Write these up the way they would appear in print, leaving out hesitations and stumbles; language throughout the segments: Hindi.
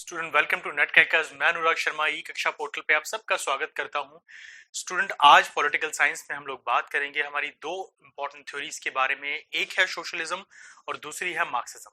Student welcome to NET crackers. मैं अनुराग शर्मा ई कक्षा पोर्टल पे आप सबका स्वागत करता हूं। स्टूडेंट, आज पॉलिटिकल साइंस में हम लोग बात करेंगे हमारी दो इंपॉर्टेंट थ्योरीज के बारे में। एक है सोशलिज्म और दूसरी है मार्क्सिज्म।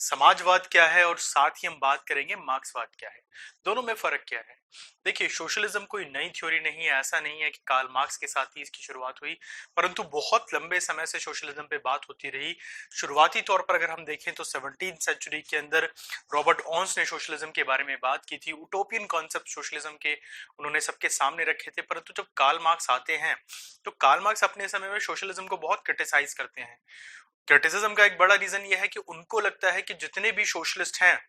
समाजवाद क्या है और साथ ही हम बात करेंगे मार्क्सवाद क्या है, दोनों में फर्क क्या है। देखिए, सोशलिज्म कोई नई थ्योरी नहीं है। ऐसा नहीं है कि कार्ल मार्क्स के साथ ही इसकी शुरुआत हुई, परंतु बहुत लंबे समय से सोशलिज्म पे बात होती रही। शुरुआती तौर पर अगर हम देखें तो 17वीं सेंचुरी के अंदर रॉबर्ट ओन्स ने सोशलिज्म के बारे में बात की थी। उटोपियन कॉन्सेप्ट सोशलिज्म के उन्होंने सबके सामने रखे थे। परंतु जब कार्ल मार्क्स आते हैं तो कार्ल मार्क्स अपने समय में सोशलिज्म को बहुत क्रिटिसाइज करते हैं। क्रिटिसिज्म का एक बड़ा रीजन यह है कि उनको लगता है कि जितने भी सोशलिस्ट हैं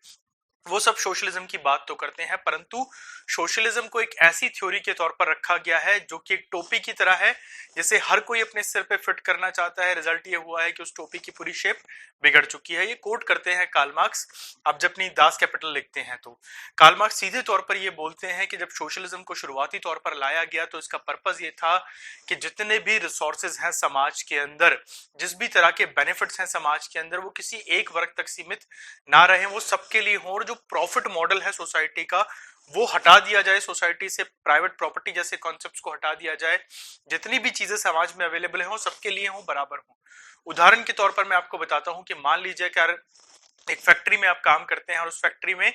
वो सब सोशलिज्म की बात तो करते हैं, परंतु सोशलिज्म को एक ऐसी थ्योरी के तौर पर रखा गया है जो कि एक टोपी की तरह है, जिसे हर कोई अपने सिर पे फिट करना चाहता है। रिजल्ट ये हुआ है कि उस टोपी की पूरी शेप बिगड़ चुकी है। ये कोट करते हैं कार्ल मार्क्स। आप जब अपनी दास कैपिटल लिखते हैं तो कार्ल मार्क्स सीधे तौर पर ये बोलते हैं कि जब सोशलिज्म को शुरुआती तौर पर लाया गया तो इसका पर्पस ये था कि जितने भी रिसोर्सेज हैं समाज के अंदर, जिस भी तरह के बेनिफिट्स हैं समाज के अंदर, वो किसी एक वर्ग तक सीमित ना रहे, वो सबके लिए हो। और जो प्रॉफिट मॉडल है सोसाइटी का वो हटा दिया जाए, सोसाइटी से प्राइवेट प्रॉपर्टी जैसे कॉन्सेप्ट्स को हटा दिया जाए। जितनी भी चीजें समाज में अवेलेबल हो सबके लिए हो, बराबर हो। उदाहरण के तौर पर मैं आपको बताता हूं कि मान लीजिए कि एक फैक्ट्री में आप काम करते हैं और उस फैक्ट्री में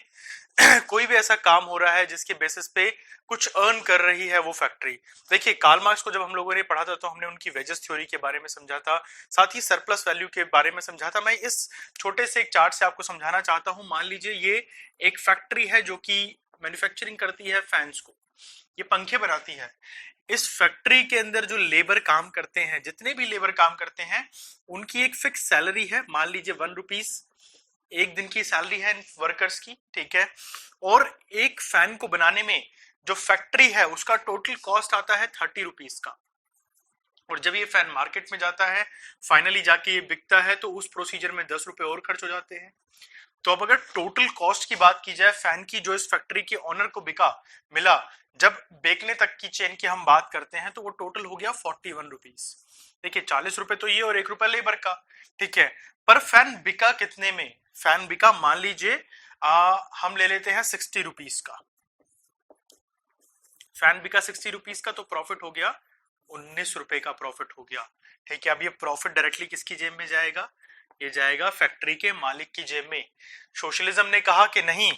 कोई भी ऐसा काम हो रहा है जिसके बेसिस पे कुछ अर्न कर रही है वो फैक्ट्री। देखिए, कार्ल मार्क्स को जब हम लोगों ने पढ़ा था तो हमने उनकी वेजेस थ्योरी के बारे में समझा था, साथ ही सरप्लस वैल्यू के बारे में समझा था। मैं इस छोटे से एक चार्ट से आपको समझाना चाहता हूं। मान लीजिए ये एक फैक्ट्री है जो कि मैन्युफैक्चरिंग करती है फैंस को, ये पंखे बनाती है। इस फैक्ट्री के अंदर जो लेबर काम करते हैं, जितने भी लेबर काम करते हैं, उनकी एक फिक्स सैलरी है। मान लीजिए 1 रुपीज एक दिन की सैलरी है वर्कर्स की, ठीक है। और एक फैन को बनाने में जो फैक्ट्री है उसका टोटल कॉस्ट आता है 30 रुपीज का। और जब ये फैन मार्केट में जाता है, फाइनली जाके ये बिकता है, तो उस प्रोसीजर में 10 रुपए और खर्च हो जाते हैं। तो अब अगर टोटल कॉस्ट की बात की जाए फैन की, जो इस फैक्ट्री के ओनर को मिला, जब बेचने तक की चेन की हम बात करते हैं, तो वो टोटल हो गया 41 रुपीज। देखिए, 40 रुपए तो ये और 1 रुपया लेबर का, ठीक है। पर फैन बिका कितने में? फैन बिका, मान लीजिए हम ले लेते हैं 60 रुपीज का। फैन बिका 60 रुपीज का, तो प्रॉफिट हो गया 19 रुपए का प्रॉफिट हो गया, ठीक है। अब ये प्रॉफिट डायरेक्टली किसकी जेब में जाएगा? ये जाएगा फैक्ट्री के मालिक की जेब में। सोशलिज्म ने कहा कि नहीं,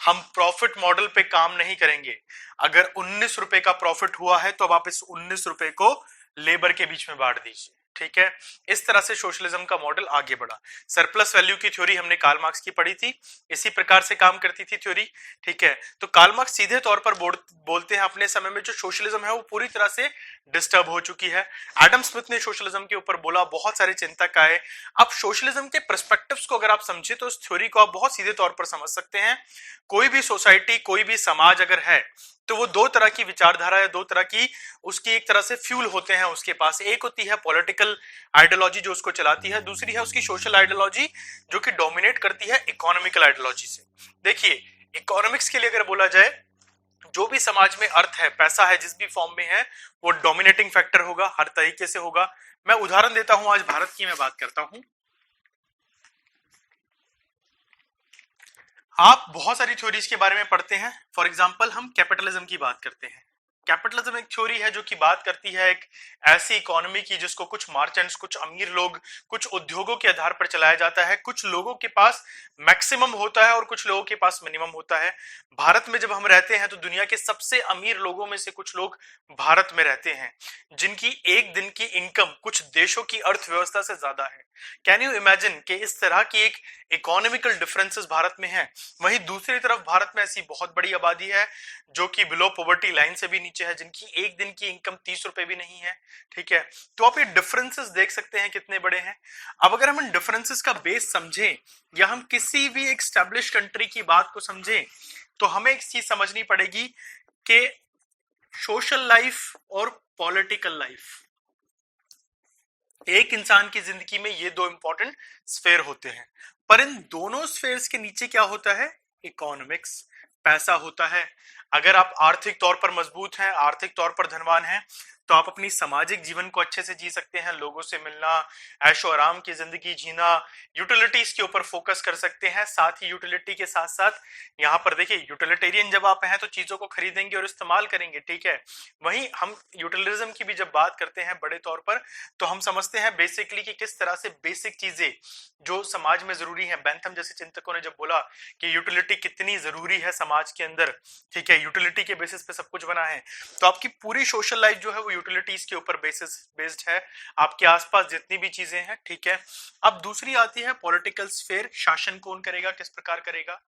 हम प्रॉफिट मॉडल पे काम नहीं करेंगे। अगर 19 रुपए का प्रॉफिट हुआ है तो अब आप इस 19 रुपए को लेबर के बीच में बांट दीजिए, ठीक है। इस तरह से सोशलिज्म का मॉडल आगे बढ़ा। सरप्लस वैल्यू की थ्योरी हमने कार्ल मार्क्स की पढ़ी थी, इसी प्रकार से काम करती थी थ्योरी, ठीक है। तो कार्ल मार्क्स सीधे तौर पर बोलते हैं अपने समय में जो सोशलिज्म है वो पूरी तरह से डिस्टर्ब हो चुकी है। एडम स्मिथ ने सोशलिज्म के ऊपर बोला, बहुत सारे चिंतक आए। अब सोशलिज्म के पर्सपेक्टिव्स को अगर आप समझे तो इस थ्योरी को आप बहुत सीधे तौर पर समझ सकते हैं। कोई भी सोसाइटी, कोई भी समाज अगर है तो वो दो तरह की विचारधारा है, दो तरह की उसकी एक तरह से फ्यूल होते हैं उसके पास। एक होती है पॉलिटिकल आइडियोलॉजी जो उसको चलाती है, दूसरी है उसकी सोशल आइडियोलॉजी जो कि डोमिनेट करती है इकोनॉमिकल आइडियोलॉजी से। देखिए, इकोनॉमिक्स के लिए अगर बोला जाए, जो भी समाज में अर्थ है, पैसा है, जिस भी फॉर्म में है, वो डोमिनेटिंग फैक्टर होगा, हर तरीके से होगा। मैं उदाहरण देता हूं, आज भारत की मैं बात करता हूं। आप बहुत सारी थ्योरीज के बारे में पढ़ते हैं। फॉर एग्जांपल, हम कैपिटलिज्म की बात करते हैं। कैपिटलिज्म एक थ्योरी है जो कि बात करती है एक ऐसी इकोनॉमी की जिसको कुछ मार्चेंट्स, कुछ अमीर लोग, कुछ उद्योगों के आधार पर चलाया जाता है। कुछ लोगों के पास मैक्सिमम होता है और कुछ लोगों के पास मिनिमम होता है। भारत में जब हम रहते हैं तो दुनिया के सबसे अमीर लोगों में से कुछ लोग भारत में रहते हैं, जिनकी एक दिन की इनकम कुछ देशों की अर्थव्यवस्था से ज्यादा है। कैन यू इमेजिन कि इस तरह की एक इकोनॉमिकल डिफरेंसेस भारत में है। वहीं दूसरी तरफ भारत में ऐसी बहुत बड़ी आबादी है जो कि बिलो पॉवर्टी लाइन से भी नीचे है, जिनकी एक दिन की इनकम 30 रुपए भी नहीं है, ठीक है। तो आप ये डिफरेंसेस देख सकते हैं कितने बड़े हैं। अब अगर हम इन डिफरेंसेस का बेस समझें या हम किसी भी एक एस्टैब्लिश कंट्री की बात को समझें, तो हमें एक चीज समझनी पड़ेगी कि सोशल लाइफ और पॉलिटिकल लाइफ, एक इंसान की जिंदगी में ये दो इंपॉर्टेंट स्फेयर होते हैं। पर इन दोनों स्फेयर्स के नीचे क्या होता है? इकोनॉमिक्स। पैसा होता है। अगर आप आर्थिक तौर पर मजबूत हैं, आर्थिक तौर पर धनवान हैं, तो आप अपनी सामाजिक जीवन को अच्छे से जी सकते हैं, लोगों से मिलना, ऐशो आराम की जिंदगी जीना, यूटिलिटीज के ऊपर फोकस कर सकते हैं। साथ ही यूटिलिटी के साथ साथ यहाँ पर देखिए, यूटिलिटेरियन जब आप हैं तो चीजों को खरीदेंगे और इस्तेमाल करेंगे, ठीक है। वहीं हम यूटिलिज्म की भी जब बात करते हैं बड़े तौर पर, तो हम समझते हैं बेसिकली कि किस तरह से बेसिक चीजें जो समाज में जरूरी है, बेंथम जैसे चिंतकों ने जब बोला कि यूटिलिटी कितनी जरूरी है समाज के अंदर, ठीक है, यूटिलिटी के बेसिस पे सब कुछ बना है, तो आपकी पूरी सोशल लाइफ जो है वो यूटिलिटीज के ऊपर बेस्ड है, आपके आसपास जितनी भी चीजें हैं, ठीक है। अब दूसरी आती है पॉलिटिकल स्फेयर, शासन कौन करेगा, किस प्रकार करेगा।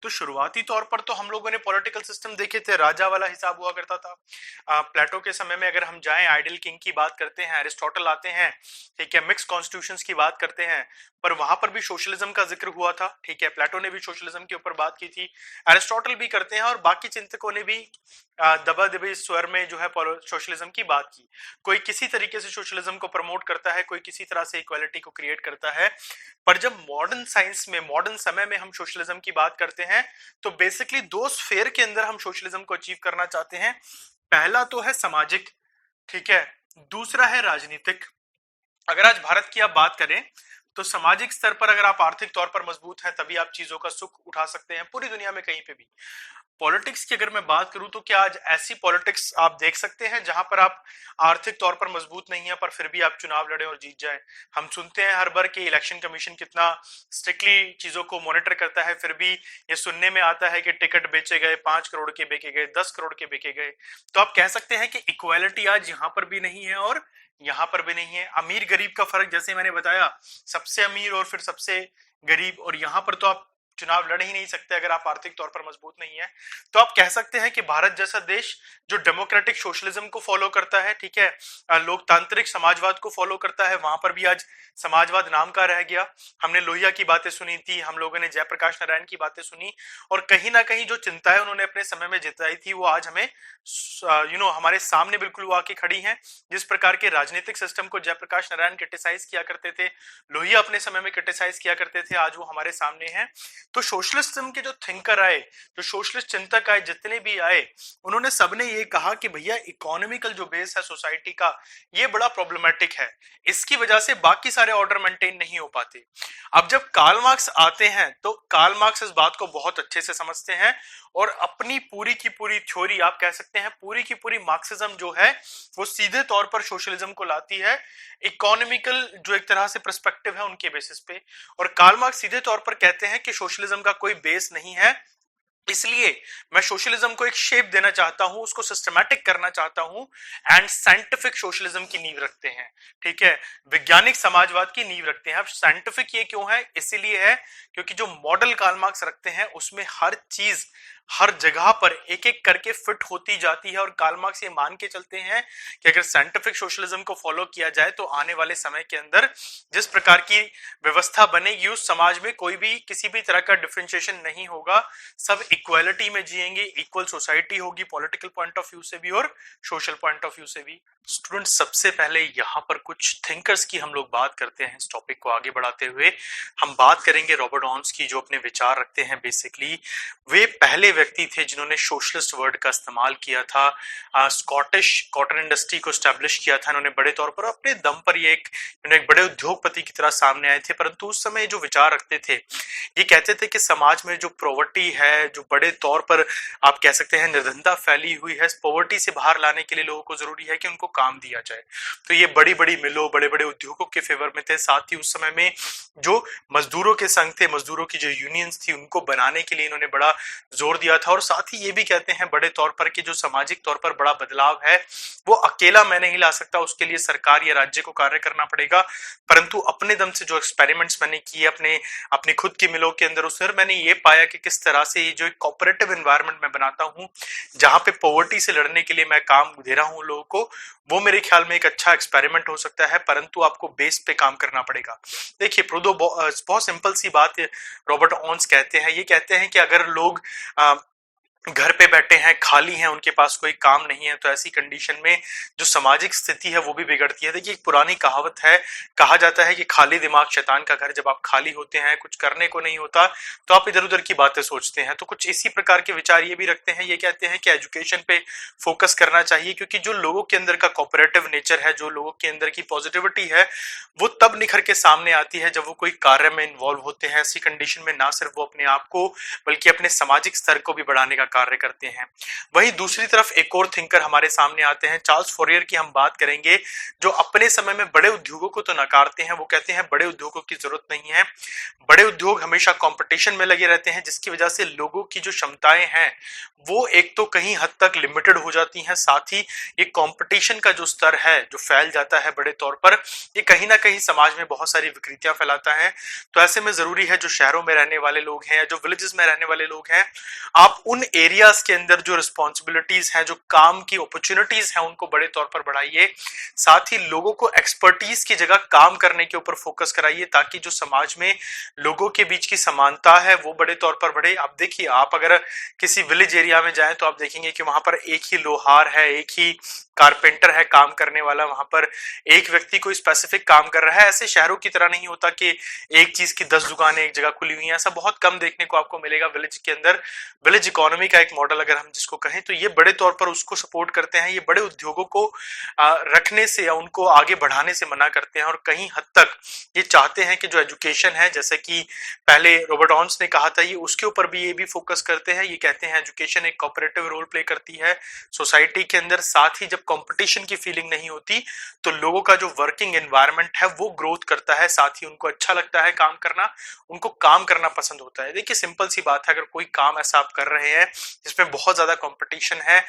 तो शुरुआती तौर पर तो हम लोगों ने पॉलिटिकल सिस्टम देखे थे, राजा वाला हिसाब हुआ करता था। प्लेटो के समय में अगर हम जाएं, आइडियल किंग की बात करते हैं, एरिस्टोटल आते हैं, ठीक है, मिक्स कॉन्स्टिट्यूशंस की बात करते हैं, पर वहां पर भी सोशलिज्म का जिक्र हुआ था, ठीक है। प्लेटो ने भी सोशलिज्म के ऊपर बात की थी, एरिस्टोटल भी करते हैं, और बाकी चिंतकों ने भी दबा दबे स्वर में जो है सोशलिज्म की बात की। कोई किसी तरीके से सोशलिज्म को प्रमोट करता है, कोई किसी तरह से इक्वालिटी को क्रिएट करता है। पर जब मॉडर्न साइंस में, मॉडर्न समय में हम सोशलिज्म की बात करते हैं, तो बेसिकली दो स्फेयर के अंदर हम सोशलिज्म को अचीव करना चाहते हैं। पहला तो है सामाजिक, ठीक है, दूसरा है राजनीतिक। अगर आज भारत की आप बात करें, तो सामाजिक स्तर पर अगर आप आर्थिक तौर पर मजबूत हैं, तभी आप चीजों का सुख उठा सकते हैं पूरी दुनिया में कहीं पे भी। पॉलिटिक्स की अगर मैं बात करूं, तो क्या आज ऐसी पॉलिटिक्स आप देख सकते हैं जहां पर आप आर्थिक तौर पर मजबूत नहीं है, पर फिर भी आप चुनाव लड़े और जीत जाए। हम सुनते हैं हर बार कि इलेक्शन कमीशन कितना स्ट्रिक्टली चीजों को मॉनिटर करता है, फिर भी ये सुनने में आता है कि टिकट बेचे गए, 5 करोड़ के बेचे गए, 10 करोड़ के बेचे गए। तो आप कह सकते हैं कि इक्वालिटी आज यहां पर भी नहीं है और यहां पर भी नहीं है। अमीर गरीब का फर्क जैसे मैंने बताया, सबसे अमीर और फिर सबसे गरीब, और यहां पर तो आप चुनाव लड़ ही नहीं सकते अगर आप आर्थिक तौर पर मजबूत नहीं है। तो आप कह सकते हैं कि भारत जैसा देश जो डेमोक्रेटिक सोशलिज्म को फॉलो करता है, ठीक है, लोकतांत्रिक समाजवाद को फॉलो करता है, वहां पर भी आज समाजवाद नाम का रह गया। हमने लोहिया की बातें सुनी थी, हम लोगों ने जयप्रकाश नारायण की बातें सुनी, और कहीं ना कहीं जो चिंताएं उन्होंने अपने समय में जताई थी, वो आज हमें हमारे सामने बिल्कुल वो आके खड़ी हैं। जिस प्रकार के राजनीतिक सिस्टम को जयप्रकाश नारायण क्रिटिसाइज किया करते थे, लोहिया अपने समय में क्रिटिसाइज किया करते थे, आज वो हमारे सामने हैं। तो सोशलिज्म के जो थिंकर आए, जो सोशलिस्ट चिंतक आए, जितने भी आए, उन्होंने सबने ये कहा कि भैया इकोनॉमिकल जो बेस है सोसाइटी का, ये बड़ा प्रॉब्लमेटिक है, इसकी वजह से बाकी सारे ऑर्डर मेंटेन नहीं हो पाते। अब जब कार्ल मार्क्स आते हैं, तो कार्ल मार्क्स इस बात को बहुत अच्छे से समझते हैं, और अपनी पूरी की पूरी थ्योरी, आप कह सकते हैं पूरी की पूरी मार्क्सिज्म जो है, वो सीधे तौर पर सोशलिज्म को लाती है, इकोनॉमिकल जो एक तरह से पर्सपेक्टिव है उनके बेसिस पे। और कार्ल मार्क्स सीधे तौर पर कहते हैं कि सोशलिज्म का कोई बेस नहीं है, इसलिए मैं सोशलिज्म को एक शेप देना चाहता हूं, उसको सिस्टमैटिक करना चाहता हूं, एंड साइंटिफिक सोशलिज्म की नींव रखते हैं, ठीक है, वैज्ञानिक समाजवाद की नींव रखते हैं। अब साइंटिफिक ये क्यों है, इसीलिए है क्योंकि जो मॉडल कार्ल मार्क्स रखते हैं उसमें हर चीज हर जगह पर एक एक करके फिट होती जाती है, और कार्ल मार्क्स ये मान के चलते हैं कि अगर साइंटिफिक सोशलिज्म को फॉलो किया जाए, तो आने वाले समय के अंदर जिस प्रकार की व्यवस्था बनेगी, उस समाज में कोई भी किसी भी तरह का डिफरेंशिएशन नहीं होगा, सब इक्वालिटी में जिएंगे, इक्वल सोसाइटी होगी, पॉलिटिकल पॉइंट ऑफ व्यू से भी और सोशल पॉइंट ऑफ व्यू से भी। स्टूडेंट, सबसे पहले यहाँ पर कुछ थिंकर्स की हम लोग बात करते हैं। इस टॉपिक को आगे बढ़ाते हुए हम बात करेंगे रॉबर्ट ऑन्स की, जो अपने विचार रखते हैं। बेसिकली वे पहले व्यक्ति थे जिन्होंने सोशलिस्ट वर्ड का इस्तेमाल किया था, स्कॉटिश कॉटन इंडस्ट्री को स्टैब्लिश किया था इन्होंने बड़े तौर पर, अपने दम पर ये एक बड़े उद्योगपति की तरह सामने आए थे। परंतु उस समय जो विचार रखते थे, ये कहते थे कि समाज में जो पॉवर्टी है, जो बड़े तौर पर आप कह सकते हैं निर्धनता फैली हुई है, इस पॉवर्टी से बाहर लाने के लिए लोगों को जरूरी है कि उनको काम दिया जाए। तो ये बड़ी बड़ी मिलों, बड़े बड़े उद्योगों के फेवर में थे। साथ ही उस समय में जो मजदूरों के संघ थे, मजदूरों की जो यूनियंस थी, उनको बनाने के लिए इन्होंने बड़ा जोर दिया था। और साथ ही ये भी कहते हैं बड़े तौर पर कि जो सामाजिक तौर पर बड़ा बदलाव है, वो अकेला मैं नहीं ला सकता, उसके लिए सरकार या राज्य को कार्य करना पड़ेगा। परंतु अपने दम से जो एक्सपेरिमेंट्स मैंने किए अपने खुद की मिलों के अंदर, उसमें मैंने ये पाया कि किस तरह से ये जो एक कोऑपरेटिव एनवायरनमेंट मैं बनाता हूँ, जहां पे पॉवर्टी से लड़ने के लिए मैं काम दे रहा हूँ लोगों को, वो मेरे ख्याल में एक अच्छा एक्सपेरिमेंट हो सकता है। परंतु आपको बेस पे काम करना पड़ेगा। देखिए प्रोदो बहुत सिंपल सी बात है, रॉबर्ट ऑन्स कहते हैं, ये कहते हैं कि अगर लोग घर पे बैठे हैं, खाली हैं, उनके पास कोई काम नहीं है, तो ऐसी कंडीशन में जो सामाजिक स्थिति है वो भी बिगड़ती है। देखिए, एक पुरानी कहावत है, कहा जाता है कि खाली दिमाग शैतान का घर। जब आप खाली होते हैं, कुछ करने को नहीं होता, तो आप इधर उधर की बातें सोचते हैं। तो कुछ इसी प्रकार के विचार ये भी रखते हैं, ये कहते हैं कि एजुकेशन पे फोकस करना चाहिए, क्योंकि जो लोगों के अंदर का कोऑपरेटिव नेचर है, जो लोगों के अंदर की पॉजिटिविटी है, वो तब निखर के सामने आती है जब वो कोई कार्य में इन्वॉल्व होते हैं। ऐसी कंडीशन में ना सिर्फ वो अपने आप को बल्कि अपने सामाजिक स्तर को भी बढ़ाने का कार्य करते हैं। वहीं दूसरी तरफ एक और थिंकर हमारे सामने आते हैं, चार्ल्स फॉरियर की हम बात करेंगे, जो अपने समय में बड़े उद्योगों को तो नकारते हैं। वो कहते हैं बड़े उद्योगों की जरूरत नहीं है, बड़े उद्योग हमेशा कंपटीशन में लगे रहते हैं, जिसकी वजह से लोगों की जो क्षमताएं हैं वो एक तो कहीं हद तक लिमिटेड हो जाती हैं, साथ ही ये कंपटीशन का जो स्तर है जो फैल जाता है बड़े तौर पर, ये कहीं ना कहीं समाज में बहुत सारी विकृतियां फैलाता है। तो ऐसे में जरूरी है जो शहरों में रहने वाले लोग हैं या जो विलेजेस में रहने वाले लोग हैं, आप उन एरियाज के अंदर जो रिस्पॉन्सिबिलिटीज हैं, जो काम की अपॉर्चुनिटीज हैं, उनको बड़े तौर पर बढ़ाइए। साथ ही लोगों को एक्सपर्टीज की जगह काम करने के ऊपर फोकस कराइए, ताकि जो समाज में लोगों के बीच की समानता है वो बड़े तौर पर बढ़े। आप देखिए, आप अगर किसी विलेज एरिया में जाएं तो आप देखेंगे कि वहां पर एक ही लोहार है, एक ही कारपेंटर है काम करने वाला, वहां पर एक व्यक्ति कोई स्पेसिफिक काम कर रहा है। ऐसे शहरों की तरह नहीं होता कि एक चीज की 10 दुकानें एक जगह खुली हुई हैं, ऐसा बहुत कम देखने को आपको मिलेगा विलेज के अंदर। विलेज इकोनॉमी का एक मॉडल अगर हम जिसको कहें, तो ये बड़े तौर पर उसको सपोर्ट करते हैं। ये बड़े उद्योगों को रखने से या उनको आगे बढ़ाने से मना करते हैं, और कहीं हद तक ये चाहते हैं कि जो एजुकेशन है, जैसे कि पहले रॉबर्ट ऑन्स ने कहा था, ये उसके ऊपर भी ये भी फोकस करते हैं। ये कहते हैं एजुकेशन एक कोऑपरेटिव रोल प्ले करती है सोसाइटी के अंदर। साथ ही जब कंपटीशन की फीलिंग नहीं होती, तो लोगों का जो वर्किंग एनवायरनमेंट है वो ग्रोथ करता है, साथ ही उनको अच्छा लगता है काम करना, उनको काम करना पसंद होता है। देखिए, सिंपल सी बात है, अगर कोई काम ऐसा आप कर रहे हैं जिसमें बहुत ज्यादा कंपटीशन है,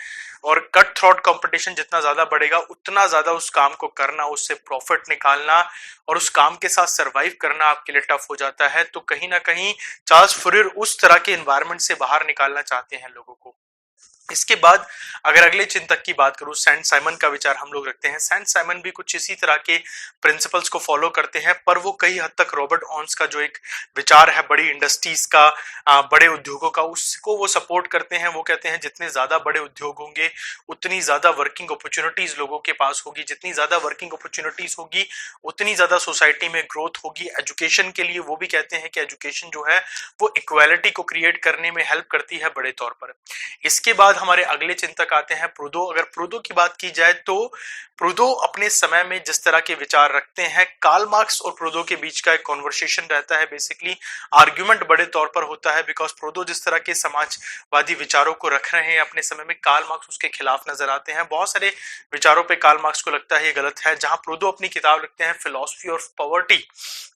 और कट थ्रोट कंपटीशन जितना ज्यादा बढ़ेगा, उतना ज्यादा उस काम को करना, उससे प्रॉफिट निकालना और उस काम के साथ सरवाइव करना आपके लिए टफ हो जाता है। तो कहीं ना कहीं चार्ल्स फूरियर उस तरह के एनवायरनमेंट से बाहर निकालना चाहते हैं लोगों को। इसके बाद अगर अगले चिंतक की बात करूं, सेंट साइमन का विचार हम लोग रखते हैं। सेंट साइमन भी कुछ इसी तरह के प्रिंसिपल्स को फॉलो करते हैं, पर वो कई हद तक रॉबर्ट ऑन्स का जो एक विचार है बड़ी इंडस्ट्रीज का, बड़े उद्योगों का, उसको वो सपोर्ट करते हैं। वो कहते हैं जितने ज्यादा बड़े उद्योग होंगे, उतनी ज्यादा वर्किंग अपॉर्चुनिटीज लोगों के पास होगी, जितनी ज्यादा वर्किंग अपॉर्चुनिटीज होगी उतनी ज्यादा सोसाइटी में ग्रोथ होगी। एजुकेशन के लिए वो भी कहते हैं कि एजुकेशन जो है वो इक्वालिटी को क्रिएट करने में हेल्प करती है बड़े तौर पर। इसके बाद हमारे अगले चिंतक आते हैं प्रूदो। अगर प्रूदो की बात की जाए तो प्रूदो अपने समय में जिस तरह के विचार रखते हैं, कार्ल मार्क्स और प्रूदो के बीच का एक कॉन्वर्सेशन रहता है, बेसिकली आर्ग्यूमेंट बड़े तौर पर होता है, बिकॉज प्रूदो जिस तरह के समाजवादी विचारों को रख रहे हैं अपने समय में, कार्ल मार्क्स उसके खिलाफ नजर आते हैं। बहुत सारे विचारों पे कार्ल मार्क्स को लगता है ये गलत है। जहां प्रूदो अपनी किताब लिखते हैं फिलॉसफी ऑफ पॉवर्टी,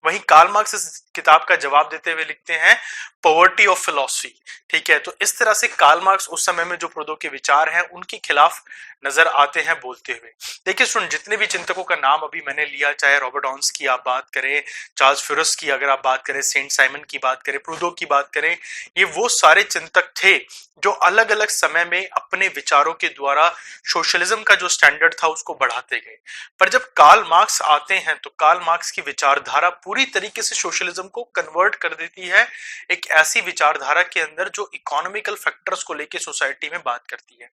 वहीं कार्ल मार्क्स इस किताब का जवाब देते हुए लिखते हैं पॉवर्टी ऑफ फिलॉसफी। ठीक है, तो इस तरह से कार्ल मार्क्स उस समय में जो प्रूदो के विचार हैं उनके खिलाफ नजर आते हैं बोलते हुए। देखिए सुन, जितने भी चिंतकों का नाम अभी मैंने लिया, चाहे रॉबर्ट ऑन्स की आप बात करें, चार्ल्स फ्यूरस की अगर आप बात करें, सेंट साइमन की बात करें, प्रूदो की बात करें, ये वो सारे चिंतक थे जो अलग अलग समय में अपने विचारों के द्वारा सोशलिज्म का जो स्टैंडर्ड था उसको बढ़ाते गए। पर जब कार्ल मार्क्स आते हैं तो कार्ल मार्क्स की विचारधारा पूरी तरीके से सोशलिज्म को कन्वर्ट कर देती है एक ऐसी विचारधारा के अंदर जो इकोनॉमिकल फैक्टर्स को लेकर सोसाइटी में बात करती है।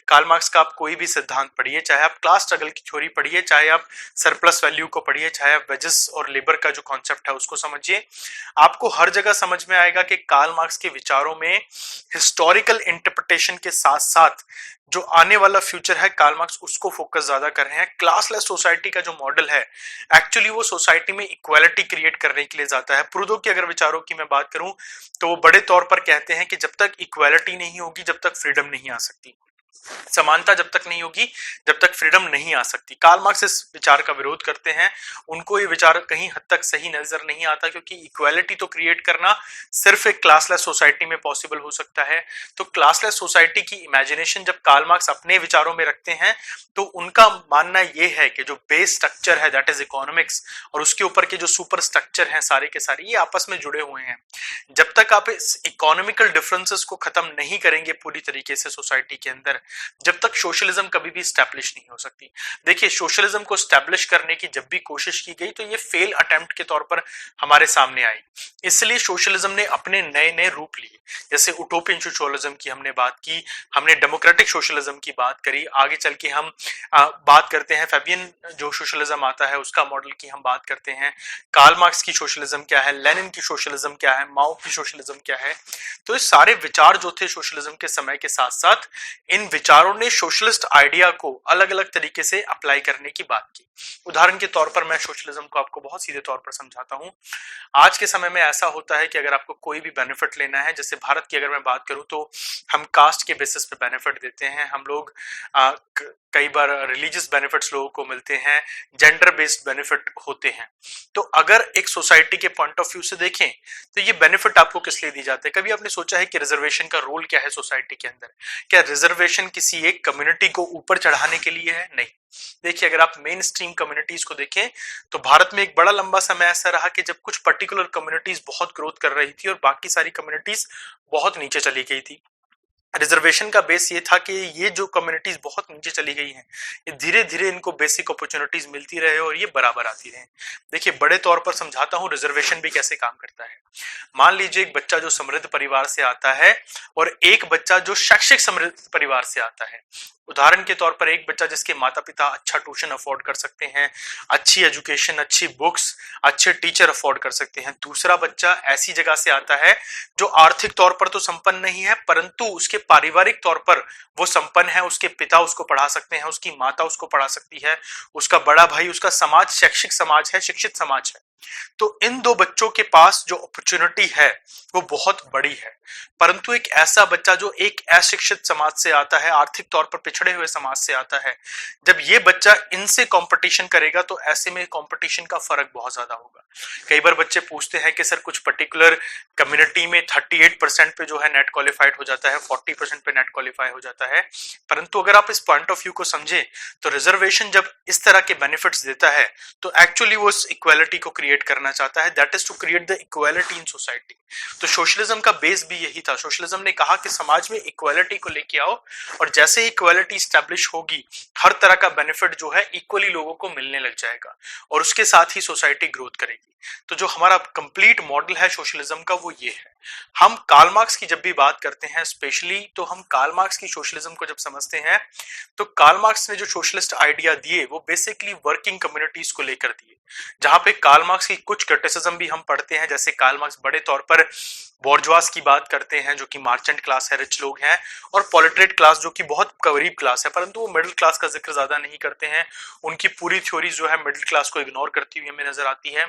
कार्ल मार्क्स का आप कोई भी सिद्धांत पढ़िए, चाहे आप क्लास स्ट्रगल की थ्योरी पढ़िए, चाहे आप सरप्लस वैल्यू को पढ़िए, चाहे आप वेजेस और लेबर का जो कॉन्सेप्ट है उसको समझिए, आपको हर जगह समझ में आएगा कि कार्ल मार्क्स के विचारों में हिस्टोरिकल इंटरप्रिटेशन के साथ साथ जो आने वाला फ्यूचर है, कार्ल मार्क्स उसको फोकस ज्यादा कर रहे हैं। क्लासलेस सोसाइटी का जो मॉडल है, एक्चुअली वो सोसाइटी में इक्वालिटी क्रिएट करने के लिए जाता है। प्रूदो के अगर विचारों की मैं बात करूं तो वो बड़े तौर पर कहते हैं कि जब तक इक्वालिटी नहीं होगी, जब तक फ्रीडम नहीं आ सकती, समानता जब तक नहीं होगी, जब तक फ्रीडम नहीं आ सकती। कार्ल मार्क्स इस विचार का विरोध करते हैं। उनको ये विचार कहीं हद तक सही नजर नहीं आता, क्योंकि इक्वालिटी तो क्रिएट करना सिर्फ एक क्लासलेस सोसाइटी में पॉसिबल हो सकता है। तो क्लासलेस सोसाइटी की इमेजिनेशन जब कार्ल मार्क्स अपने विचारों में रखते हैं, तो उनका मानना यह है कि जो बेस स्ट्रक्चर है दैट इज इकोनॉमिक्स, और उसके ऊपर के जो सुपर स्ट्रक्चर हैं सारे के सारे, ये आपस में जुड़े हुए हैं। जब तक आप इस इकोनॉमिकल डिफरेंसेस को खत्म नहीं करेंगे पूरी तरीके से सोसाइटी के अंदर, है, जब तक सोशलिज्म कभी भी स्टैब्लिश नहीं हो सकती। देखिए, सोशलिज्म को स्टैब्लिश करने की जब भी कोशिश की गई तो ये फेल अटेम्प्ट के तौर पर हमारे सामने आई। इसलिए सोशलिज्म ने अपने नए नए रूप लिए, जैसे उटोपियन सोशलिज्म की हमने बात की, हमने डेमोक्रेटिक सोशलिज्म की बात करी, आगे चल के हम बात करते हैं फैबियन जो सोशलिज्म आता है उसका मॉडल की हम बात करते हैं, कार्ल मार्क्स की सोशलिज्म क्या है, लेनिन की सोशलिज्म क्या है, माओ की सोशलिज्म क्या है। तो ये सारे विचार जो थे सोशलिज्म के समय के साथ साथ, इन विचारों ने सोशलिस्ट आइडिया को अलग अलग तरीके से अप्लाई करने की बात की। उदाहरण के तौर पर मैं सोशलिज्म को आपको बहुत सीधे तौर पर समझाता हूं। आज के समय में ऐसा होता है कि अगर आपको कोई भी बेनिफिट लेना है, जैसे भारत की अगर मैं बात करूं तो हम कास्ट के बेसिस पे बेनिफिट देते हैं, हम लोग कई बार रिलीजियस बेनिफिट्स लोगों को मिलते हैं, जेंडर बेस्ड बेनिफिट होते हैं। तो अगर एक सोसाइटी के पॉइंट ऑफ व्यू से देखें तो ये बेनिफिट आपको किस लिए दी जाते हैं? कभी आपने सोचा है कि रिजर्वेशन का रोल क्या है सोसाइटी के अंदर? क्या रिजर्वेशन किसी एक कम्युनिटी को ऊपर चढ़ाने के लिए है? नहीं। देखिए, अगर आप मेन स्ट्रीम कम्युनिटीज को देखें तो भारत में एक बड़ा लंबा समय ऐसा रहा कि जब कुछ पर्टिकुलर कम्युनिटीज बहुत ग्रोथ कर रही थी और बाकी सारी कम्युनिटीज बहुत नीचे चली गई थी। रिजर्वेशन का बेस ये था कि ये जो कम्युनिटीज बहुत नीचे चली गई हैं, ये धीरे धीरे इनको बेसिक अपॉर्चुनिटीज मिलती रहे और ये बराबर आती रहे। देखिए, बड़े तौर पर समझाता हूं रिजर्वेशन भी कैसे काम करता है। मान लीजिए एक बच्चा जो समृद्ध परिवार से आता है और एक बच्चा जो शैक्षिक समृद्ध परिवार से आता है। उदाहरण के तौर पर एक बच्चा जिसके माता पिता अच्छा ट्यूशन अफोर्ड कर सकते हैं, अच्छी एजुकेशन, अच्छी बुक्स, अच्छे टीचर अफोर्ड कर सकते हैं। दूसरा बच्चा ऐसी जगह से आता है जो आर्थिक तौर पर तो संपन्न नहीं है, परंतु उसके पारिवारिक तौर पर वो संपन्न है। उसके पिता उसको पढ़ा सकते हैं, उसकी माता उसको पढ़ा सकती है, उसका बड़ा भाई, उसका समाज शैक्षिक समाज है, शिक्षित समाज है। तो इन दो बच्चों के पास जो अपॉर्चुनिटी है वो बहुत बड़ी है। परंतु एक ऐसा बच्चा जो एक अशिक्षित समाज से आता है, आर्थिक तौर पर पिछड़े हुए समाज से आता है, जब ये बच्चा इनसे कंपटीशन करेगा तो ऐसे में कंपटीशन का फर्क बहुत ज्यादा होगा। कई बार बच्चे पूछते हैं कि सर कुछ पर्टिकुलर कम्युनिटी में 38% पे जो है नेट क्वालिफाइड हो जाता है, 40% पे नेट क्वालिफाई हो जाता है। परंतु अगर आप इस पॉइंट ऑफ व्यू को समझें तो रिजर्वेशन जब इस तरह के बेनिफिट्स देता है तो एक्चुअली वो इस इक्वालिटी को क्रिएट करना चाहता है, that is to create the equality in society. तो सोशलिज्म का बेस भी यही था। सोशलिज्म ने कहा कि समाज में इक्वालिटी को लेके आओ और जैसे ही इक्वालिटी स्टैब्लिश होगी, हर तरह का बेनिफिट जो है इक्वली लोगों को मिलने लग जाएगा और उसके साथ ही सोसाइटी ग्रोथ करेगी। तो जो हमारा कंप्लीट मॉडल है सोशलिज्म का वो ये है। हम कार्ल मार्क्स की जब भी बात करते हैं स्पेशली, तो हम कार्ल मार्क्स की सोशलिज्म को जब समझते हैं तो कार्ल मार्क्स ने जो सोशलिस्ट आइडिया दिए वो बेसिकली वर्किंग कम्युनिटीज को लेकर दिए। जहां पे कार्ल मार्क्स की कुछ क्रिटिसिज्म भी हम पढ़ते हैं, जैसे कार्ल मार्क्स बड़े तौर पर बोर्जवास की बात करते हैं जो कि मार्चेंट क्लास है, रिच लोग हैं, और पॉलिटरेट क्लास जो कि बहुत गरीब क्लास है, परंतु वो मिडिल क्लास का जिक्र ज्यादा नहीं करते हैं। उनकी पूरी थ्योरी जो है मिडिल क्लास को इग्नोर करती हुई हमें नजर आती है।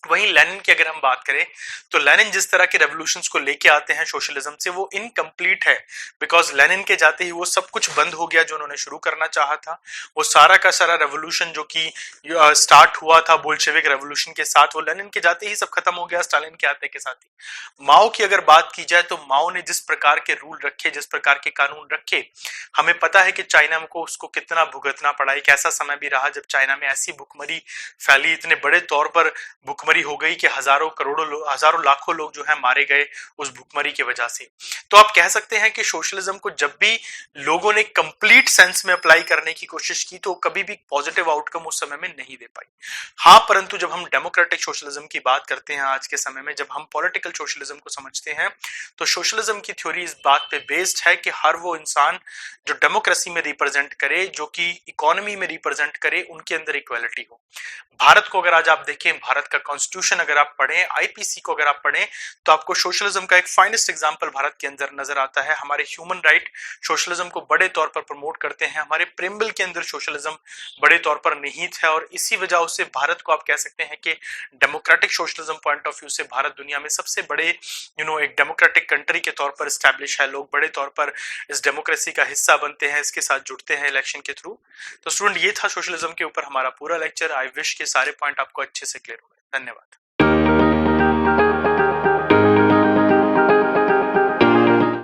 वहीं लेनिन की अगर हम बात करें तो लेनिन जिस तरह के रेवोल्यूशंस को लेके आते हैं सोशलिज्म से, वो इनकम्प्लीट है, बिकॉज लेनिन के जाते ही वो सब कुछ बंद हो गया जो उन्होंने शुरू करना चाहा था। वो सारा का सारा रेवोल्यूशन जो कि स्टार्ट हुआ था बोल्शेविक रेवोल्यूशन के साथ, वो लेनिन के जाते ही सब खत्म हो गया, स्टालिन के आते के साथ ही। माओ की अगर बात की जाए तो माओ ने जिस प्रकार के रूल रखे, जिस प्रकार के कानून रखे, हमें पता है कि चाइना को उसको कितना भुगतना पड़ा। एक ऐसा समय भी रहा जब चाइना में ऐसी भुखमरी फैली, इतने बड़े तौर पर भुखमरी हो गई कि हजारों करोड़ों हजारों लाखों लोग जो है मारे गए उस भुखमरी की वजह से। तो आप कह सकते हैं कि सोशलिज्म को जब भी लोगों ने कंप्लीट सेंस में अप्लाई करने की कोशिश की तो कभी भी पॉजिटिव आउटकम उस समय में नहीं दे पाई। हाँ, परंतु जब हम डेमोक्रेटिक सोशलिज्म की बात करते हैं आज के समय में, जब हम पॉलिटिकल सोशलिज्म को समझते हैं, तो सोशलिज्म की थ्योरी इस बात पे बेस्ड है कि हर वो इंसान जो डेमोक्रेसी में रिप्रेजेंट करे, जो कि इकोनॉमी में रिप्रेजेंट करे, उनके अंदर इक्वालिटी हो। भारत को अगर आज आप देखें, भारत का कॉन्स्टिट्यूशन अगर आप पढ़ें, आईपीसी को अगर आप पढ़ें, तो आपको सोशलिज्म का एक फाइनेस्ट एग्जांपल भारत के अंदर नजर आता है। हमारे ह्यूमन राइट सोशलिज्म को बड़े तौर पर प्रमोट करते हैं, हमारे प्रेम्बल के अंदर सोशलिज्म बड़े तौर पर निहित है, और इसी वजह से भारत को आप कह सकते हैं कि democratic socialism point of view से भारत दुनिया में सबसे बड़े एक डेमोक्रेटिक कंट्री के तौर पर स्टैब्लिश है। लोग बड़े तौर पर इस डेमोक्रेसी का हिस्सा बनते हैं, इसके साथ जुड़ते हैं इलेक्शन के थ्रू। तो स्टूडेंट, ये था सोशलिज्म के ऊपर हमारा पूरा लेक्चर। आई विश के सारे पॉइंट आपको अच्छे से क्लियर हो गए। धन्यवाद।